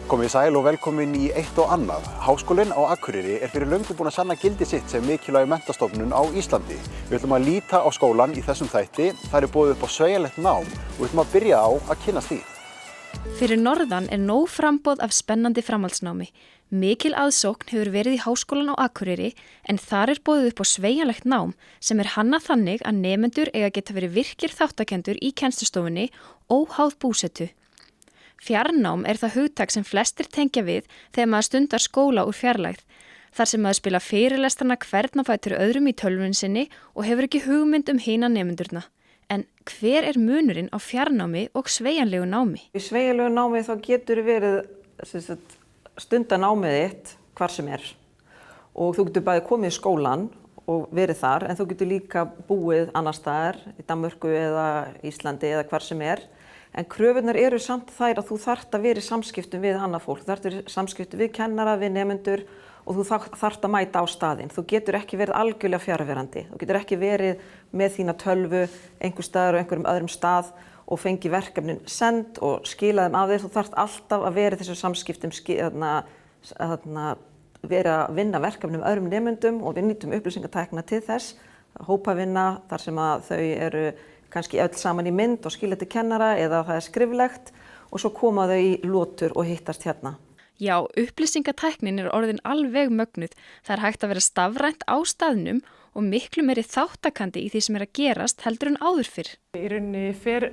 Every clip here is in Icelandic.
Komið sæl og velkomin í eitt og annað. Háskólinn á Akureyri fyrir löngu búinn að sanna gildi sitt sem mikilvæg menntastofnun á Íslandi. Við ætlum að líta á skólann í þessum þætti. Það boðið upp á sveigjanlegt nám og við ætlum að byrja á að kynnast því. Fyrir norðan nóg framboð af spennandi framhaldsnámi. Mikil aðsókn hefur verið í Háskólann á Akureyri en þar boðið upp á sveigjanlegt nám sem hannað þannig að nemendur eiga geta verið virkir þáttakendur í kennslustofunni óháð búsetu. Fjarnám það hugtak sem flestir tengja við þegar maður stundar skóla úr fjarlægð, þar sem maður spila fyrirlestrana hvern á fætur öðrum í tölvunni sinni og hefur ekki hugmynd hina nemendurna. En hver munurinn á fjarnámi og sveigjanlegu námi? Í sveigjanlegu námi þá getur verið stunda námið þitt hvar sem og þú getur bæði komið í skólan og verið þar en þú getur líka búið annars staðar í Danmörku eða Íslandi eða hvar sem En kröfurnar eru samt þær að þú þarft að vera í samskiptum við annað fólk. Þú þarft að vera í samskiptum við kennara, við nemendur og þú þarft að mæta á staðinn. Þú getur ekki verið algjörlega fjarverandi. Þú getur ekki verið með þína tölvu einhver staðar og einhverjum öðrum stað og fengi verkefnin send og skila þeim af þér. Þú þarft alltaf að vera í þessu samskiptum, vera að vinna verkefnum öðrum nemendum og við nýtum upplýsingatæknina til þess, hópavinna þar sem að þau kannski öll saman í mynd og skilja til kennara eða það skriflegt og svo koma þau í lotur og hittast hérna. Já, upplýsingatæknin orðin alveg mögnuð. Það hægt að vera stafrænt á staðnum og miklu meiri þáttakandi í því sem að gerast heldur en áður fyrr. Í rauninni fer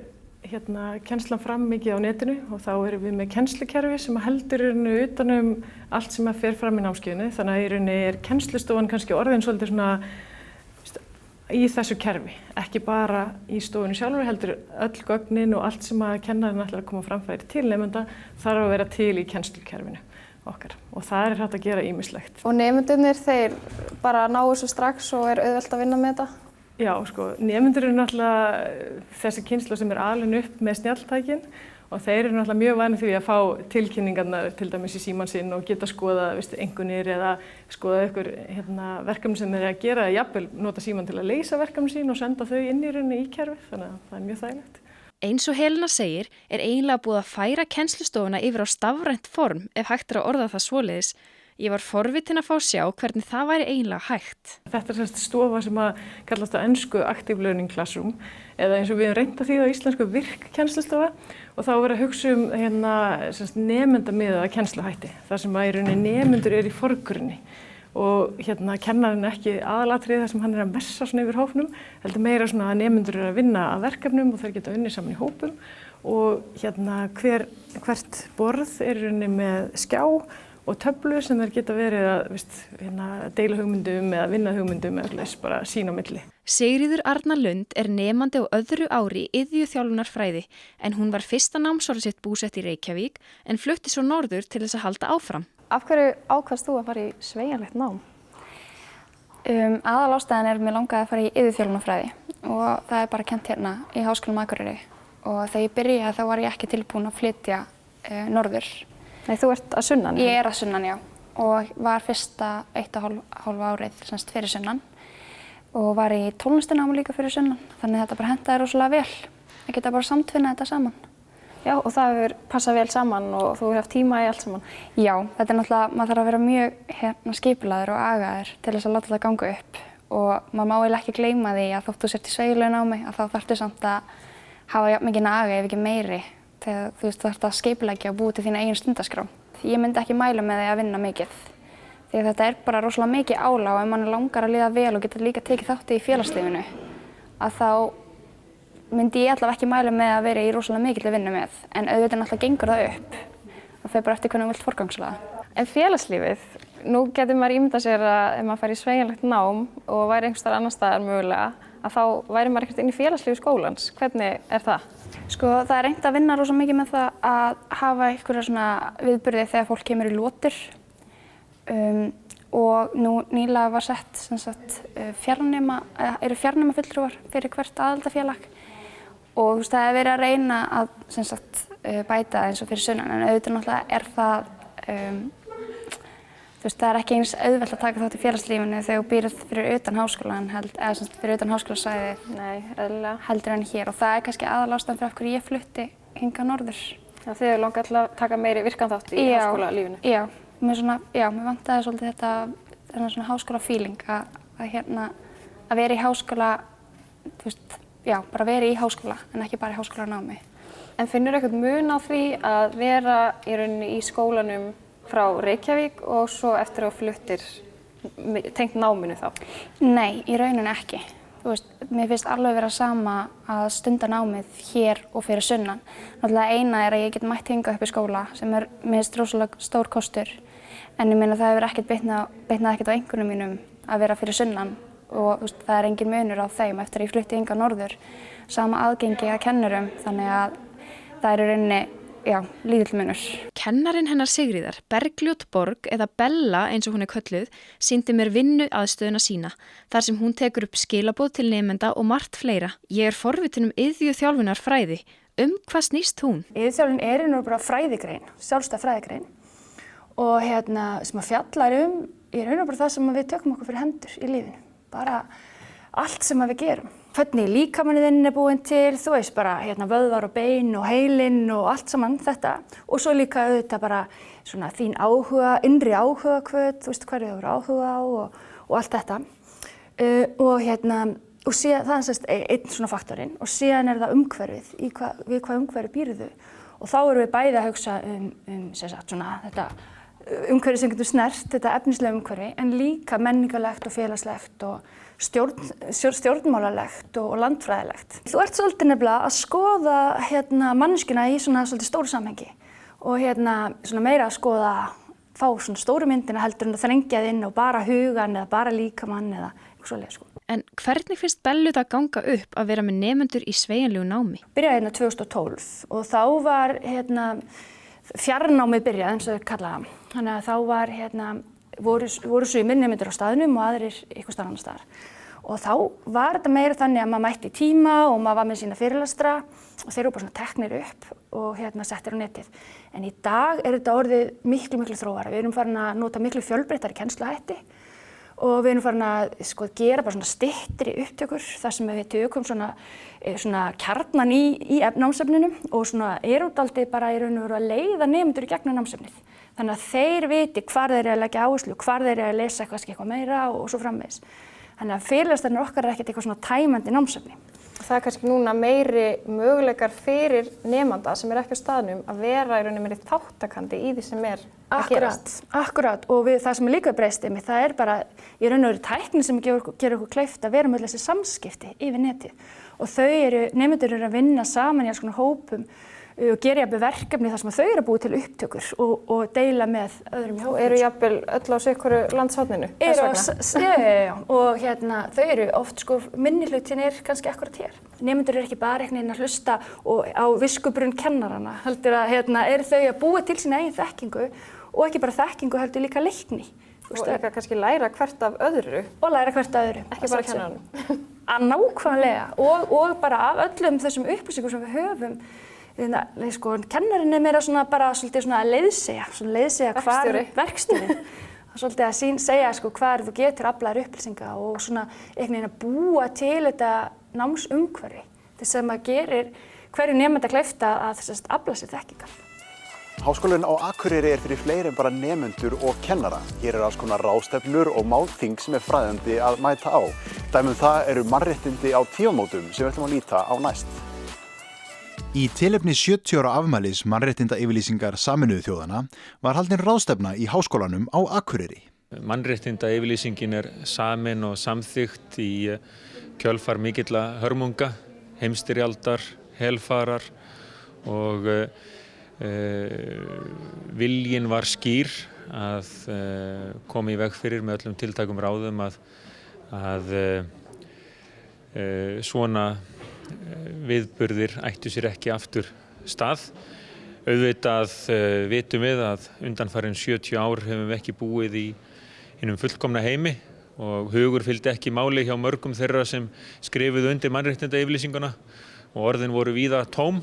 kennslan fram mikið á netinu og þá erum við með kennslukerfi sem heldur utan allt sem fer fram í námskeiðinu. Þannig að í rauninni kennslustofan kannski orðin svolítið svona í þessu kerfi, ekki bara í stofunni sjálfur, heldur öll gögnin og allt sem að kennarinn ætlar að koma framfæri til nemenda þarf að vera til í kennslukerfinu okkar og það hægt að gera ýmislegt. Og nemendurnir þeir bara ná þessu strax og auðvelt að vinna með þetta? Já, nemendur náttúrulega þessi kynslóð sem alin upp með snjalltækin og þeir náttúrulega mjög vanir því að fá tilkynningarnar til dæmis í símann sinn og geta skoða einkunnir eða skoða ykkur verkefni sem þeir að gera eða jafnvel nota símann til að leysa verkefni sín og senda þau inn í rauninni í kerfið, þannig að það mjög þægilegt. Eins og Helena segir eiginlega búið að færa kennslustofuna yfir á stafrænt form ef hægt að orða það svoleiðis. Ég var forvitin að fá sjá hvernig það væri eiginlega hægt. Þetta stofa sem að kallast á ensku Active Learning Classroom eða eins og við reynt að þýða á íslensku virkkennslustofa og þá verið að hugsa nemendamiðaða kennsluhætti þar sem að í rauninni nemendur í forgrunni og kennarinn ekki aðalatriði þar sem hann að messa yfir hópnum heldur meira að nemendur að vinna að verkefnum og þeir geta unnið saman í hópum og hvert borð í rauninni með skjá og töflu sem þeir geta verið að deila hugmyndum eða vinna hugmyndum eða bara sín á milli. Sigríður Arna Lund nemandi á öðru ári í iðjuþjálfunarfræði en hún var fyrsta námsárið sitt búsett í Reykjavík en flutti svo norður til þess að halda áfram. Af hverju ákvaðst þú að fara í sveigjanlegt nám? Aðalástæðan mér langaði að fara í iðjuþjálfunarfræði og það bara kennt hérna í Háskólanum á Akureyri og þegar ég byrjaði þá var ég ekki tilbúin að flytja norður. Nei, þú ert að sunnan? Ég að sunnan, já. Og var fyrsta 1,5 árið fyrir sunnan og var í tónlistarnámi líka fyrir sunnan. Þannig að þetta bara hentaði rosalega vel. Að geta bara samtvinnað þetta saman. Já, og það hefur passað vel saman og þú hefur haft tíma í allt saman. Já, þetta náttúrulega, maður þarf að vera mjög skipulagður og agaður til þess að láta það ganga upp. Og maður má eiginlega ekki gleyma því að þótt þú sért í sveigjanlegu námi að þá þarftu samt að hafa jafn mikinn aga ef ekki meiri. Þegar þú þarft að skipuleggja og búa til þína eigin stundaskrá. Ég myndi ekki mæla með því að vinna mikið. Því að þetta bara rosalega mikið álag og ef mann langar að líða vel og geta líka tekið þátt í félagslífinu að þá myndi ég allavega ekki mæla með að vera í rosalega mikilli vinnu með. En auðvitað náttúrulega gengur það upp. Það fer bara eftir hvernig þú vilt forgangsraða. En félagslífið, nú getur maður ímyndað sér að ef maður fær í sveigjanlegt nám og væri einhvers staðar annars staðar mögulega að þá væri maður ekkert inn í félagslífi skólans. Hvernig það? Það reynt að vinna rosa mikið með það að hafa einhverja svona viðburði þegar fólk kemur í lotur og nú nýlega var sett eru fjarnema fulltrúar fyrir hvert aðildafélag og það verið að reyna að bæta eins og fyrir sunnan en auðvitað náttúrulega það það ekki eins auðvelt að taka þátt í félagslífinu þegar þú býrð fyrir utan háskólan eða fyrir utan háskólasvæðið heldur en hér og það kannski aðalástæðan fyrir af hverju ég flutti hingað norður. Þið hefur langað til að taka meiri virkan þátt í háskólalífinu? Já, mér vantaði svolítið þennan svona háskóla-feeling að vera í háskóla, bara vera í háskóla en ekki bara í háskólanámi. En finnur eitthvað mun á því að vera í rauninni í skólanum frá Reykjavík og svo eftir að fluttir tengt náminu þá? Nei, í rauninni ekki. Mér finnst alveg vera sama að stunda námið hér og fyrir sunnan. Náttúrulega eina er að ég get mætt hingað upp í skóla sem mér finnst rosalega stór kostur. En ég meina það hefur ekkert bitnað ekkert á einhvernum mínum að vera fyrir sunnan og það er engin munur á þeim eftir að ég flutti hingað norður. Sama aðgengi að kennurum, þannig að það er í rauninni, lítill munur. Kennarinn hennar Sigríðar, Bergljót Borg eða Bella eins og hún er kölluð, sýndi mér vinnu aðstöðuna sína, þar sem hún tekur upp skilaboð til nemenda og margt fleira. Ég er forvitin iðjuþjálfunar fræði. Hvað snýst hún? Iðjuþjálfun er bara fræðigrein, sjálfstæð fræðigrein og sem að fjallar í raun og bara það sem við tökum okkur fyrir hendur í lífinu. Bara allt sem við gerum. Hvernig líkamanninn er búinn til, þú veist bara vöðvar og bein og heilinn og allt saman þetta. Og svo líka auðvitað bara svona þín áhuga, innri áhugahvöt, þú veist hverju þú eru áhuga á og allt þetta. Og síðan, það er einn svona faktorinn og síðan er það umhverfið, við hvað umhverfið býrðu. Og þá erum við bæði að hugsa svona þetta umhverfið sem getur snert, þetta efnislega umhverfi, en líka menningarlegt og félagslegt og stjórnmálalegt og landfræðilegt. Þú ert svolítið nefnilega að skoða manneskjuna í svona svolítið stóru samhengi og svona meira að fá svona stóru myndina heldur en að þrengja inn og bara hugan eða bara líkamann eða eitthvað svoleiðis sko. En hvernig finnst Bellu það ganga upp að vera með nemendur í sveigjanlegu námi? Byrjaði 2012 og þá var fjarnámið byrjað eins og þau kallaða. Þannig að þá var voru sumir nemendur á staðnum og aðrir eitthvað annar staðar. Og þá var þetta meira þannig að maður mætti í tíma og maður var með sína fyrirlestra og þeir eru bara svona teknir upp og settir á netið. En í dag er þetta orðið miklu þróara. Við erum farin að nota miklu fjölbreyttari kennsluhætti og við erum farin að gera bara svona styttri upptökur þar sem við tökum svona kjarnan í námsefninu og svona erum dálítið bara í raun og veru að leiða nemendur í gegnum námsefnið. Þannig að þeir viti hvar þeir eru að leggja áherslu, hvar þeir eru að lesa eitthvað meira og svo framvegis. Þannig að fyrirlestarnir okkar er ekkert eitthvað svona tæmandi námsefni. Það er kannski núna meiri möguleikar fyrir nemanda sem er ekki á staðnum að vera í rauninni meiri þáttakandi í því sem er að gerast. Akkurat. Og það sem er líka breyst það er bara í raun og veru tækni sem gerir okkur kleift að vera með þessi samskipti yfir netið. Og nemendur eru að vinna saman í alls konar hópum og gera jafnvel verkefni þar sem þau eru að búa til upptökur og deila með öðrum í hópum. Eru jafnvel öll á sikkoru landshorninu þess vegna? Já, og þau eru oft minnihlutin er kannski akkurat hér. Nemendur eru ekki bara að hlusta á viskubrunn kennarana, heldur að eru þau að búa til sína eigin þekkingu og ekki bara þekkingu heldur líka leikni. Og kannski læra hvert af öðru. Og læra hvert af öðru. Ekki bara kennaranum. Nákvæmlega og bara af öllum þessum upplýsingum sem við höfum. Kennarinn er meira svolítið að leiðsegja verkstjóri. Svolítið að segja hvar þú getur aflaðir upplýsinga og svona einhvern veginn að búa til þetta námsumhverfi. Þess að maður gerir hverju nemanda kleift að afla sér þekkingar. Háskólinn á Akureyri er fyrir fleiri en bara nemendur og kennara. Hér alls konar ráðstefnur og málþing sem fræðandi að mæta á. Dæmi það eru mannréttindi á tímamótum sem við ætlum að líta á næst. Í tilefni 70 ára afmælis mannréttindayfirlýsingar Sameinuðu þjóðanna var haldin ráðstefna í Háskólanum á Akureyri. Mannréttindayfirlýsingin er samin og samþykkt í kjölfar mikilla hörmunga, heimsstyrjaldar, helfarar og viljinn var skýr að koma í veg fyrir með öllum tiltækum ráðum að svona viðburðir ættu sér ekki aftur stað. Auðvitað vitum við að undanfarin 70 ár hefum við ekki búið í hinum fullkomna heimi og hugur fylgdi ekki máli hjá mörgum þeirra sem skrifuðu undir mannréttindayfirlýsinguna og orðin voru víða tóm.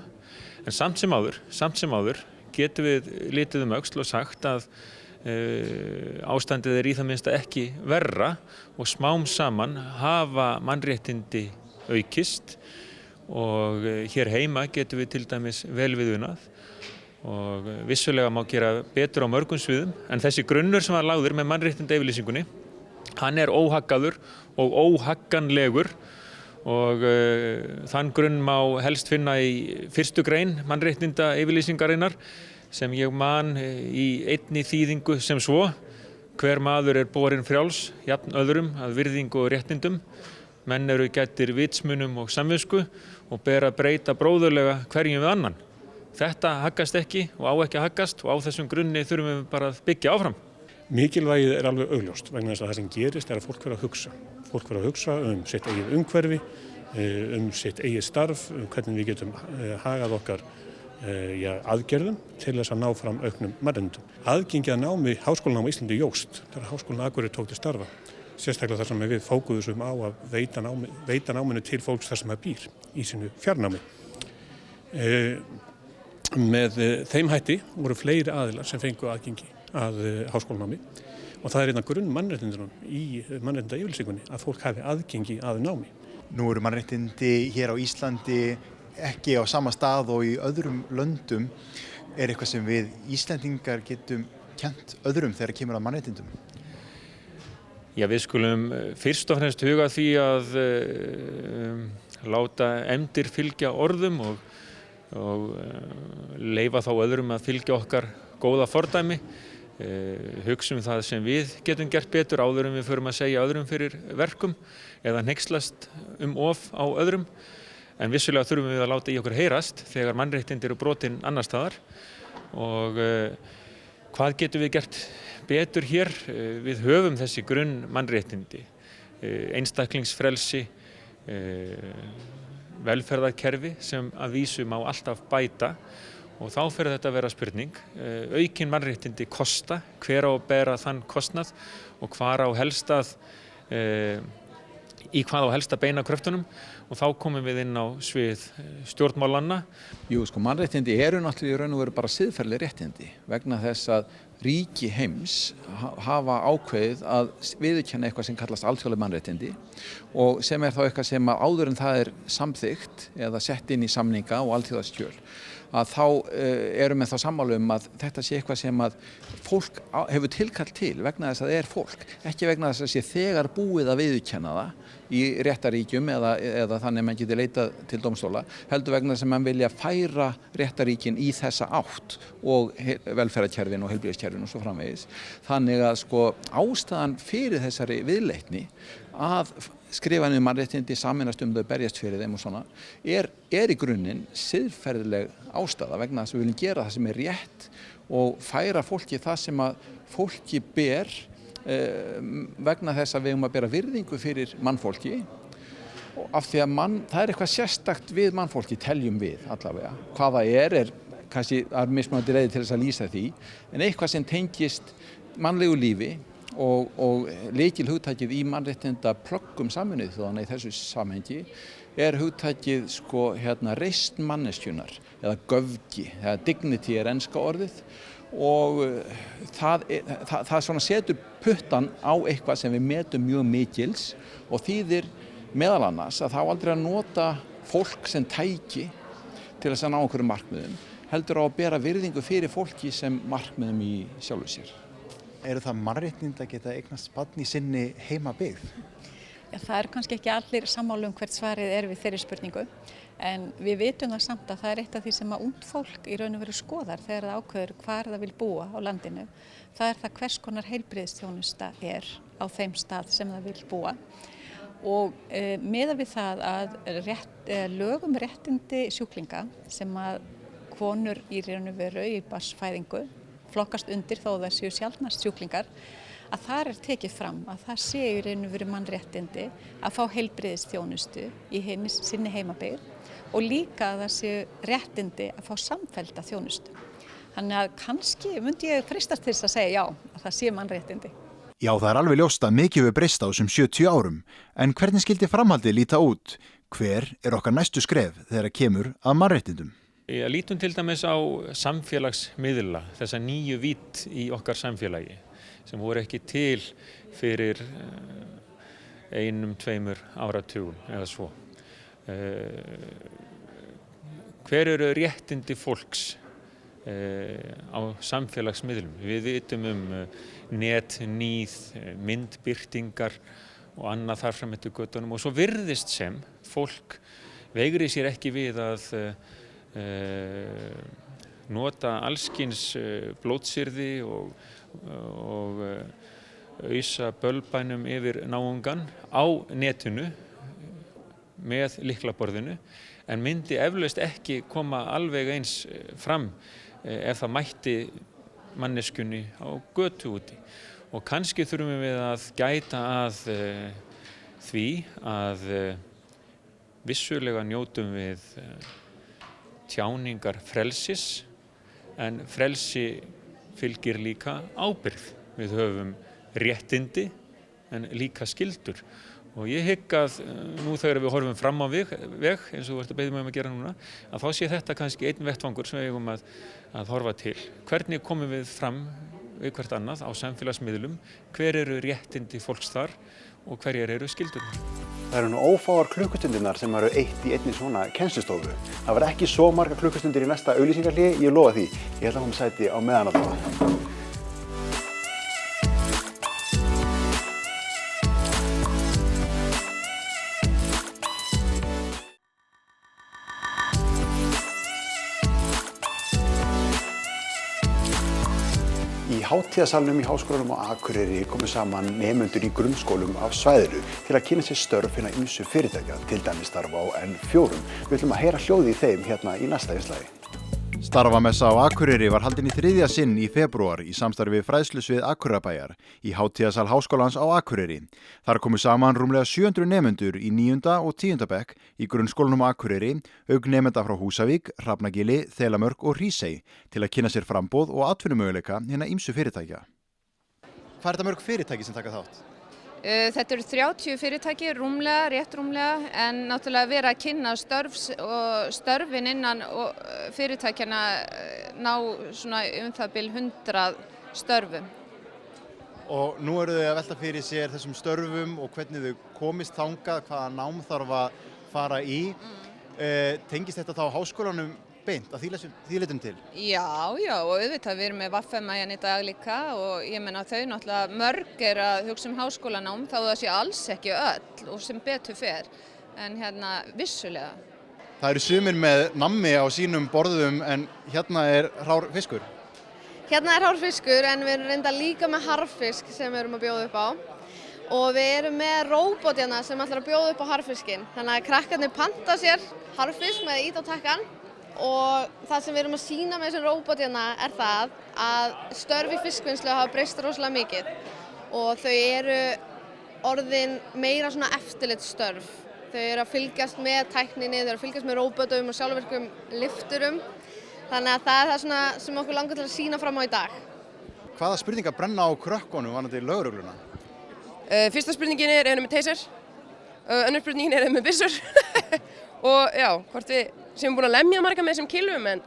En samt sem áður getum við litið öxl og sagt að ástandið er í það minnsta ekki verra og smám saman hafa mannréttindi aukist og hér heima getum við til dæmis vel við unað og vissulega má gera betur á mörgum sviðum, en þessi grunnur sem var lagður með mannréttindayfirlýsingunni, hann er óhaggaður og óhagganlegur og þann grunn má helst finna í 1. grein mannréttindayfirlýsingarinnar sem ég man í einni þýðingu sem svo: hver maður er borinn frjáls, jafn öðrum að virðingu og réttindum. Menn eru gæddir vitsmunum og samvisku og ber að breyta bróðurlega hverjum við annan. Þetta haggast ekki og á ekki að haggast og á þessum grunni þurfum við bara að byggja áfram. Mikilvægið er alveg augljóst vegna þess að það sem gerist er að fólk verður að hugsa. Fólk verður að hugsa sitt eigið umhverfi, sitt eigið starf, hvernig við getum hagað okkar aðgerðum til þess að ná fram auknum mannréttindum. Aðgengi að námi háskólanámi á Íslandi jókst þegar Háskólinn á Akureyri tók til starfa. Sérstaklega þar sem við fókuðum á að veita náminu til fólks þar sem það býr í sínu fjarnámi. Með þeim hætti voru fleiri aðilar sem fengu aðgengi að háskólanámi og það er einn af grunn mannréttindunum í mannréttindayfirlýsingunni að fólk hafi aðgengi að námi. Nú eru mannréttindi hér á Íslandi ekki á sama stað og í öðrum löndum. Er eitthvað sem við Íslendingar getum kennt öðrum þegar kemur að mannréttindum? Já, við skulum fyrst og fremst huga því að láta efndir fylgja orðum og leyfa þá öðrum að fylgja okkar góða fordæmi. Hugsum það sem við getum gert betur áður en við förum að segja öðrum fyrir verkum eða hneykslast of á öðrum. En vissulega þurfum við að láta í okkur heyrast þegar mannréttindi eru brotin annar staðar. Og hvað getum við gert betur hér? Við höfum þessi grunn mannréttindi, einstaklingsfrelsi, velferðarkerfi sem að vísu má alltaf bæta og þá fer þetta að vera spurning. Aukin mannréttindi kosta, hver á að bera þann kostnað og í hvað á helst að beina kröftunum og þá komum við inn á svið stjórnmálanna. Jú, mannréttindi eru náttúrulega í raun og veru bara siðferðileg réttindi vegna þess að ríki heims hafa ákveðið að viðurkenna eitthvað sem kallast alþjóðleg mannréttindi og sem er þá eitthvað sem áður en það er samþykkt eða sett inn í samninga og alþjóðaskjöl að þá erum við þá sammála að þetta sé eitthvað sem að fólk hefur tilkall til vegna þess að það er fólk, ekki vegna þess að sé þegar búið að viðurkenna það í réttaríkjum eða þannig að mann geti leitað til dómstóla, heldur vegna þess að mann vilja færa réttaríkin í þessa átt og velferðarkerfin og heilbrigðiskerfin og svo framvegis. Þannig að ástæðan fyrir þessari viðleitni að skrifa niður mannréttindi, sameinast þau, berjast fyrir þeim og svona, er í grunninn siðferðileg ástæða vegna þess að við viljum gera það sem er rétt og færa fólki það sem að fólki ber vegna þess að við að bera virðingu fyrir mannfólki og af því að það er eitthvað sérstakt við mannfólki, teljum við allavega. Hvað það er kannski mismunandi leiðir til þess að lýsa því, en eitthvað sem tengist mannlegu lífi og lykilhugtakið í mannréttindaplöggum Sameinuðu þjóðanna í þessu samhengi er hugtakið reisn manneskjunnar eða göfgi, eða dignity er enska orðið og það svona setur puttan á eitthvað sem við metum mjög mikils og þýðir meðal annars að þá aldrei að nota fólk sem tæki til þess að ná einhverjum markmiðum, heldur á að bera virðingu fyrir fólki sem markmiðum í sjálfu sér. Eru það mannréttindi að geta eignast barn í sinni heimabyggð? Ja, það er kannski ekki allir sammála hvert svarið er við þeirri spurningu, en við vitum það samt að það er eitt af því sem að ungt fólk í raun og veru skoðar þegar það ákveður hvar það vil búa á landinu. Það er það hvers konar heilbrigðisþjónusta er á þeim stað sem það vil búa. Og miðað við það að lögum réttindi sjúklinga sem að konur í raun og veru í barnsfæðingu flokkast undir þó það séu sjaldnast sjúklingar, að þar er tekið fram að það sé í raun og veru mannréttindi að fá heilbrigðisþjónustu í sinni heimabyggð og líka að það séu réttindi að fá samfellda þjónustu. Þannig að kannski myndi ég freistast til þess að segja já, að það sé mannréttindi. Já, það er alveg ljóst að mikið hefur breyst á þessum 70 árum, en hvernig skyldi framhaldið líta út? Hver er okkar næstu skref þegar kemur að mannréttindum? Lítum til dæmis á samfélagsmiðla, þessa nýju vídd í okkar samfélagi sem voru ekki til fyrir 1-2 áratugum eða svo. Hver eru réttindi fólks á samfélagsmiðlum. Við vitum net, níð, myndbirtingar og annað þar fram eftir götunum og svo virðist sem fólk veigri sér ekki við að nota allskyns blótsyrði og ausa bölbænum yfir náungan á netinu með lyklaborðinu en myndi eflaust ekki koma alveg eins fram ef það mætti manneskjunni á götu úti. Og kannski þurfum við að gæta að því að vissulega njótum við tjáningar frelsis en frelsi fylgir líka ábyrgð. Við höfum réttindi en líka skyldur. Og ég hygg að nú þegar við horfum fram á veg eins og þú ert að beðja mig að gera núna, að þá sé þetta kannski einn vettvangur sem við eigum að horfa til. Hvernig komum við fram við hvert annað á samfélagsmiðlum, hver eru réttindi fólks þar og hverjar eru skildurnar. Það eru nú ófáar klukkustundirnar sem eru eytt í einni svona kennslustofu. Það var ekki svo margar klukkustundir í næsta auglýsingarhléi, ég lofa því. Ég ætla að koma sæti á meðan á það. Í hátíðasalnum í Háskólanum á Akureyri komu saman nemendur í grunnskólum af svæðinu til að kynna sér störf hinna ýmsu fyrirtækja, til dæmis starfa á N4. Við ætlum að heyra hljóðið í þeim hérna í næsta innslagi. Starfamessa á Akureyri var haldin í 3. sinn í febrúar í samstarfi við fræðslusvið Akureyrarbæjar í hátíðasal Háskólans á Akureyri. Þar komu saman rúmlega 700 nemendur í 9. og 10. bekk í grunnskólanum á Akureyri, auk nemenda frá Húsavík, Hrafnagili, Þelamörk og Hrísey til að kynna sér framboð og atvinnumöguleika hinna ýmsu fyrirtækja. Hvað er þetta mörg fyrirtæki sem taka þátt? Þetta eru 30 fyrirtæki, rétt rúmlega, en náttúrulega verið að kynna störfin innan fyrirtækjana ná svona það bil 100 störfum. Og nú eru þau að velta fyrir sér þessum störfum og hvernig þau komist þangað, hvaða nám þarf að fara í. Tengist þetta þá háskólanum beint að því leitum til? Já, og auðvitað við erum með VFM í dag líka og ég meina þau náttúrulega mörg að hugsa háskólanám þá það sé alls ekki öll og sem betur fer, en vissulega. Það eru sumir með nammi á sínum borðum en hérna er hrár fiskur? Hérna er hrár fiskur en við erum reynda líka með harfisk sem við erum að bjóða upp á. Og við erum með róbot hérna sem ætlar að bjóða upp á harfiskinn. Þannig að krakkarnir panta sér harfisk með ít á takkan. Og það sem við erum að sýna með þessum róbot hérna er það að störf í fiskvinnslu hafa breyst rosalega mikið og þau eru orðin meira svona eftirlitsstörf. Þau eru að fylgjast með tækninni, þau eru að fylgjast með róbotum og sjálfvirkum lyfturum. Þannig að það er það svona sem okkur langar til að sýna fram á í dag. Hvaða spurningar brenna á krökkunum varðandi lögregluna? Fyrsta spurningin er með taser, önnur spurningin er með byssur og já, hvort við sem búin að lemja marga með þessum kilvum en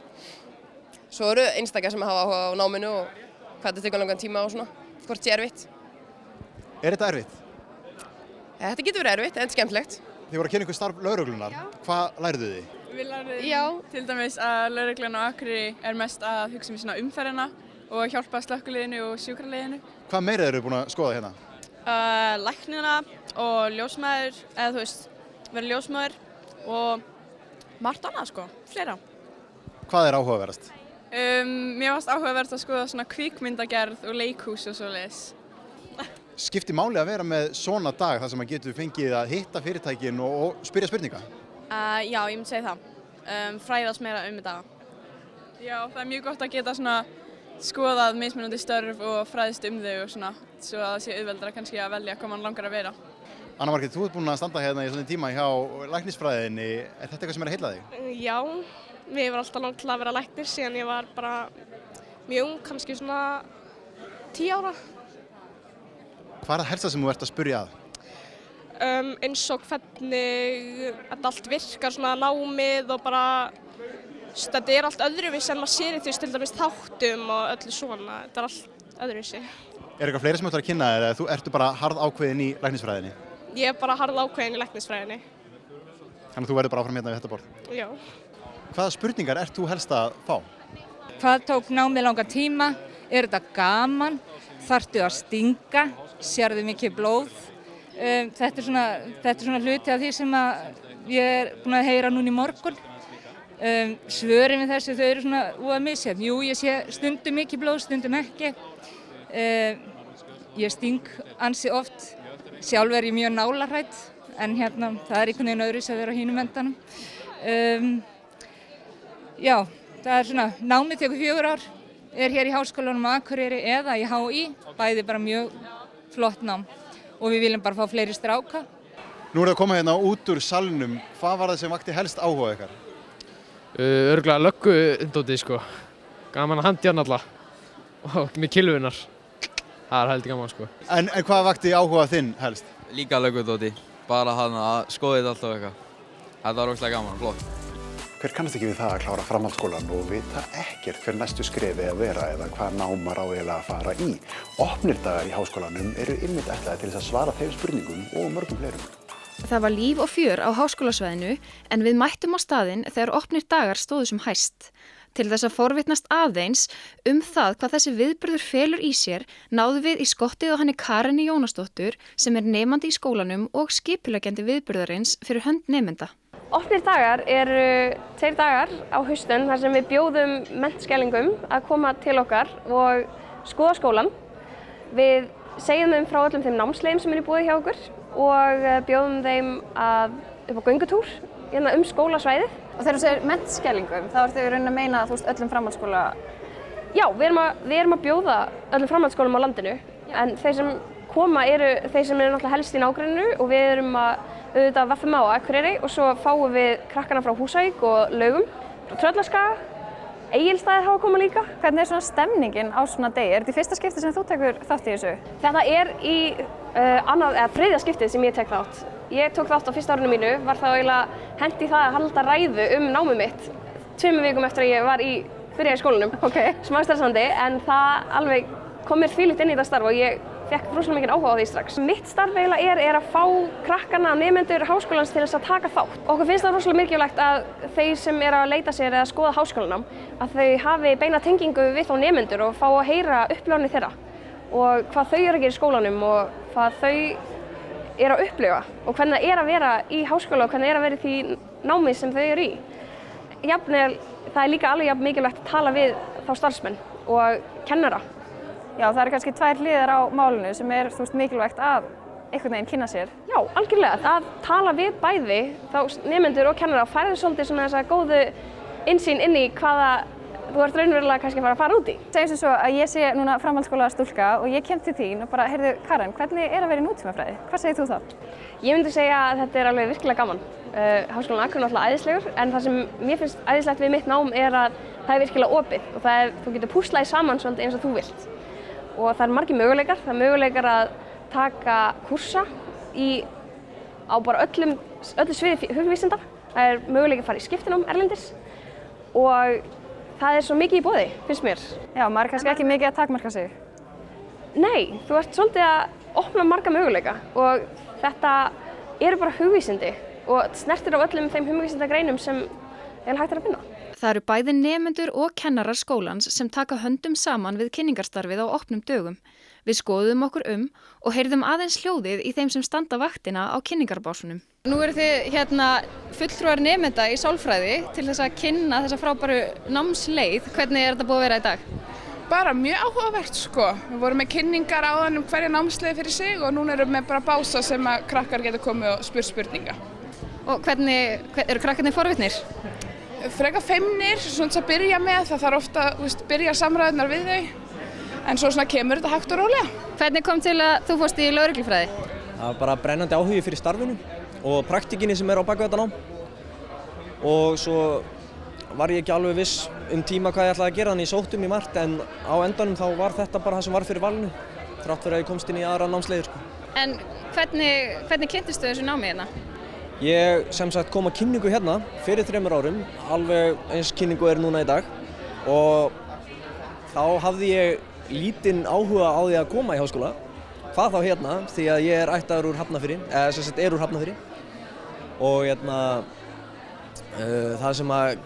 svo eru einstakar sem hafa áhuga á náminu og hvað þetta tekur langan tíma og svona, hvort sé erfitt. Er þetta erfitt? Þetta getur verið erfitt en skemmtilegt. Þið voru að kynna ykkur starf lögreglunar, hvað lærðu þið? Við lærðum til dæmis að lögreglan á Akureyri er mest að hugsa svona umferðina og hjálpa slökkviliðinu og sjúkraliðinu. Hvað meira eru búin að skoða hérna? Læknina og ljósmæður, eða þú veist, vera ljósmæður og margt annað fleira. Hvað er áhugaverðast? Mér varst áhugaverðast að skoða svona kvikmyndagerð og leikhús og svoleiðis. Skiptir máli að vera með svona dag þar sem maður getur fengið að hitta fyrirtækin og spyrja spurninga? Já, ég myndi segja það. Fræðast meira þetta. Já, það er mjög gott að geta svona skoðað mismunandi störf og fræðst þau og svona, svo að það sé auðveldara kannski að velja hvað mann langar að vera. Anna Margrét, þú ert búin að standa hérna í svona tíma hjá læknisfræðinni. Er þetta eitthvað sem er að heilla þig? Já, mér var alltaf langt til að vera læknir síðan ég var bara mjög ung, kannski svona 10 ára. Hvað er það helsta sem þú ert að spyrja að? Eins og hvernig þetta allt virkar, svona námið og bara þetta er allt öðruvísi en maður sér í því til dæmis þáttum og öllu svona, þetta er allt öðruvísi. Er eitthvað fleiri sem þú ætlar að kynna þér eða ertu bara harð ákveðin í læknisfræðinni? Ég er bara harð ákveðin í læknisfræðinni. Þannig að þú verður bara áfram hérna við þetta borð? Já. Hvaða spurningar ert þú helst að fá? Hvað tók námið langan tíma? Er þetta gaman? Þarftu að stinga? Sérðu mikið blóð? Þetta er svona hluti af því sem ég búin að heyra núna í morgun. Svörin við þessu, þau eru svona úða misjafn. Jú, ég sé stundum mikið blóð, stundum ekki. Ég sting ansi oft. Sjálf er ég mjög nálarhrædd, en það er einhvern veginn öðruvísi að vera á hinum endanum. Já, það er svona, námið tekur 4 ár. Er hér í Háskólanum á Akureyri eða í HÍ, bæði bara mjög flott nám og við viljum bara fá fleiri stráka. Nú er það að koma hérna út úr salnum. Hvað var það sem vakti helst áhuga ykkar? Örugglega löggudótið sko. Gaman að handja hann alla og með kilvunar. Það er heldur gaman sko. En hvað vakti áhuga þinn helst? Líka löggudótið. Bara hann að skoða þetta alltaf eitthvað. Þetta var ógeðslega gaman, flott. Hver kannast ekki við það að klára framhaldsskólann og vita ekkert hver næstu skrefi að vera eða hvað námar á eiginlega að fara í? Opnir dagar í háskólanum eru einmitt ætlaðir til þess að svara þeim spurningum og mörgum fleirum. Það var líf og fjör á háskólasvæðinu en við mættum á staðinn þegar opnir dagar stóðu sem hæst. Til þess að forvitnast aðeins það hvað þessi viðburður felur í sér náðum við í skottið á henni Karinni Jónasdóttur sem er nemandi í skólanum og skipuleggjandi viðburðarins fyrir hönd nemenda. Opnir dagar eru 2 dagar á haustun þar sem við bjóðum menntaskælingum að koma til okkar og skoða skólann. Við segjum þeim frá öllum þeim námsleiðum sem eru í boði hjá okkur og bjóðum þeim upp á göngutúr skólasvæðið. Og þegar þú segir menntaskælingum, þá ertu í rauninni að meina öllum framhaldsskóla? Já, við erum að bjóða öllum framhaldsskólum á landinu, en þeir sem koma eru þeir sem eru náttúrulega helst í nágrenninu og við erum auðvitað VFMA á Akureyri og svo fáum við krakkana frá Húsavík og Laugum, frá Tröllaskaga, Egilsstaðir hafa komið líka. Hvernig er svona stemningin á svona degi? Er þetta í fyrsta skipti sem þú tekur þátt í þessu? Þetta er í þriðja skiptið sem ég tek þátt. Ég tók þátt á fyrsta árinu mínu, var þá eiginlega hent í það að halda ræðu námið mitt 2 vikum eftir að ég byrjaði í skólanum. Smá stressandi, en það alveg kom mér þvílíkt inn í þetta starf og ég fekk rosalega mikinn áhuga á því strax. Mitt starf eiginlega er að fá krakkana, nemendur háskólans til þess að taka þátt. Okkur finnst það rosalega mikilvægt að þeir sem eru að leita sér eða skoða háskólanám, að þau hafi beina tengingu við þá nemendur og fá að heyra upplifanir þeirra og hvað þau eru að gera í skólanum og hvað þau eru að upplifa og hvernig það er að vera í háskóla og hvernig það er að vera í því námi sem þau eru í. Jafnvel, það er líka alveg jafn mikilvægt að tala við þá starfsmenn og kennara. Já, það eru kannski 2 hliðar á málinu sem er mikilvægt að einhvern veginn kynna sér. Já, algjörlega. Að tala við bæði þá nemendur og kennara færði svolítið svona þessa góðu innsýn inn í hvaða þú ert raunverulega kannski að fara út í. Segjum sem svo að ég sé núna framhaldsskóla stúlka og ég kem til þín og bara, heyrðu Karen, hvernig er að vera í nútímafræði? Hvað segir þú þá? Ég myndi segja að þetta er alveg virkilega gaman. Háskólinn á Akureyri er náttúrulega æðislegur, en það sem mér finnst æðislegt við mitt nám er að það er virkilega opið og þú getur púslað saman svolítið eins og þú vilt. Og það eru margir möguleikar. Það er möguleikar að taka kursa á bara öllu sviði hugvísinda. Það er möguleikar að fara í skiptinám erlendis og það er svo mikið í boði, finnst mér. Já, maður er kannski ekki mikið að takmarka sig. Nei, þú ert svolítið að opna marga möguleika og þetta eru bara hugvísindi og snertir á öllum þeim hugvísindagreinum sem hægt er að finna. Það eru bæði nemendur og kennarar skólans sem taka höndum saman við kynningarstarfið á opnum dögum. Við skoðum okkur og heyrðum aðeins hljóðið í þeim sem standa vaktina á kynningarbásunum. Nú eru þið fulltrúar nemenda í sálfræði til þess að kynna þessa frábæru námsleið. Hvernig er þetta búið að vera í dag? Bara mjög áhugavert sko. Við vorum með kynningar áðan hverja námsleið fyrir sig og núna erum við með bara bása sem að krakkar geta komið og spurt spurninga. Og hvernig eru krakkarnir forvitnir? Frekar feimnir, svona að byrja með, það þarf ofta að byrja samræðunar við þau, en svo kemur þetta hægt og rólega. Hvernig kom til að þú fórst í lögreglufræði? Það var bara brennandi áhugi fyrir starfinu og praktíkinni sem er á bak við þetta nám. Og svo var ég ekki alveg viss tíma hvað ég ætlaði að gera, þannig ég sótti í margt, en á endanum þá var þetta bara það sem var fyrir valinu, þrátt fyrir að ég komst inn í aðra námsleiðir. En hvernig kynntistu þessu námi hérna? Ég sem sagt kom að kynningu hérna fyrir 3 árum, alveg eins kynningu er núna í dag og þá hafði ég lítinn áhuga á því að koma í háskóla, hvað þá hérna, því að ég er ættaður úr Hafnarfirði, sem sagt úr Hafnarfirði og það sem að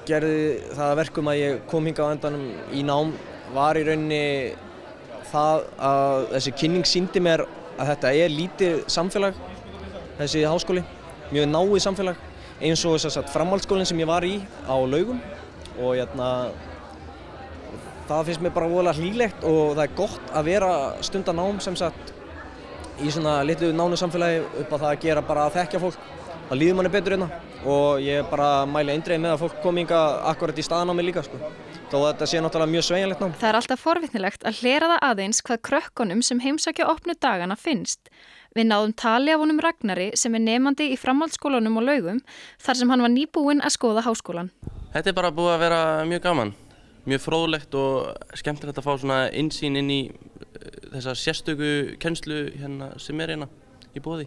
gerði það að verkum að ég kom hingað á endanum í nám var í rauninni það að þessi kynning sýndi mér að þetta lítið samfélag, þessi háskóli, mjög náið samfélag, eins og þess að framhaldsskólinn sem ég var í á Laugum og það finnst mér bara voðalega hlýlegt og það gott að vera stunda nám sem sagt í svona litlu nánu samfélagi upp á það að gera bara að þekkja fólk. Það líður manni betur hérna og ég bara mæli eindregið með að fólk komi hingað akkurat í staðnámi líka sko. Þó að þetta sé náttúrulega mjög sveigjanlegt nám. Það alltaf forvitnilegt að hlera það aðeins hvað krökkunum sem heimsækja opnu dagana finnst. Við náðum tali af honum Ragnari sem nemandi í framhaldsskólanum á Laugum þar sem hann var nýbúinn að skoða háskólan. Þetta bara búið að vera mjög gaman, mjög fróðlegt og skemmtilegt að fá svona innsýn inn í þessa sérstöku kennslu sem hérna í boði.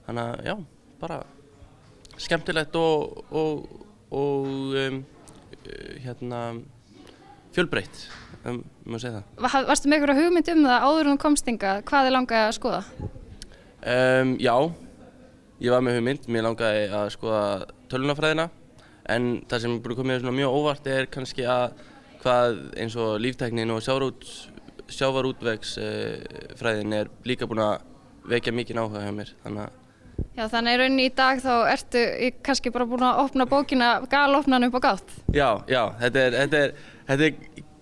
Þannig að já, bara skemmtilegt og fjölbreytt, má segja það. Varstu með einhverja hugmynd það áður en þú komst hingað, hvað þig langaði að skoða? Já, ég var með hugmynd, mér langaði að skoða tölvunarfræðina en það sem er búin að koma mér mjög óvart kannski að hvað eins og líftæknin og sjávarútvegsfræðin líka búin að vekja mikinn áhuga hjá mér. Þannig í rauninni í dag þá ertu kannski bara búin að opna bókina galopnan upp á gátt. Já, þetta er,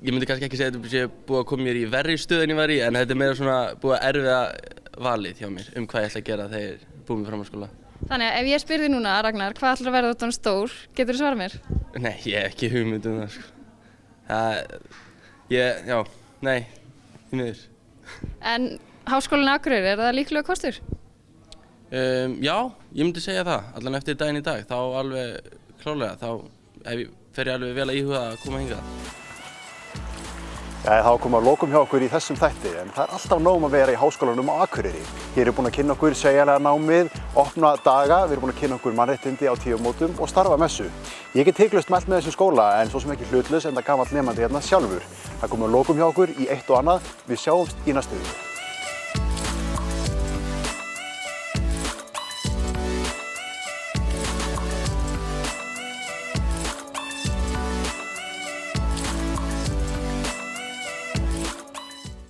ég myndi kannski ekki segja að þetta sé búið að koma mér í verri stöð en ég var í, en þetta er meira svona búið að erfiða valið hjá mér hvað ég ætla að gera þegar ég er búið með framhaldsskóla. Þannig að ef ég spyr þig núna, Ragnar, hvað ætlar að verða þarna stór, getur þú svarað mér? Nei, ég hef ekki hugmynd það sko. Nei, því miður. En Háskólinn á Akureyri, það líklegur kostur? Já, ég myndi segja það, allan eftir daginn í dag, þá alveg klárlega, þá fer ég alveg vel að íhuga að koma hingað. Það var komið að lokum hjá okkur í þessum þætti, en það er alltaf nóg að vera í Háskólanum á Akureyri. Hér er búin að kynna okkur sveigjanlega námið, opna daga, við erum búin að kynna okkur mannréttindi á tímamótum og starfamessu. Ég get hiklaust mælt með þessum skóla, en svo sem ekki hlutlaus enda gamall nemandi hérna sjálfur. Það komið að lokum hjá okkur í eitt og annað, við sjáumst í næstu viku.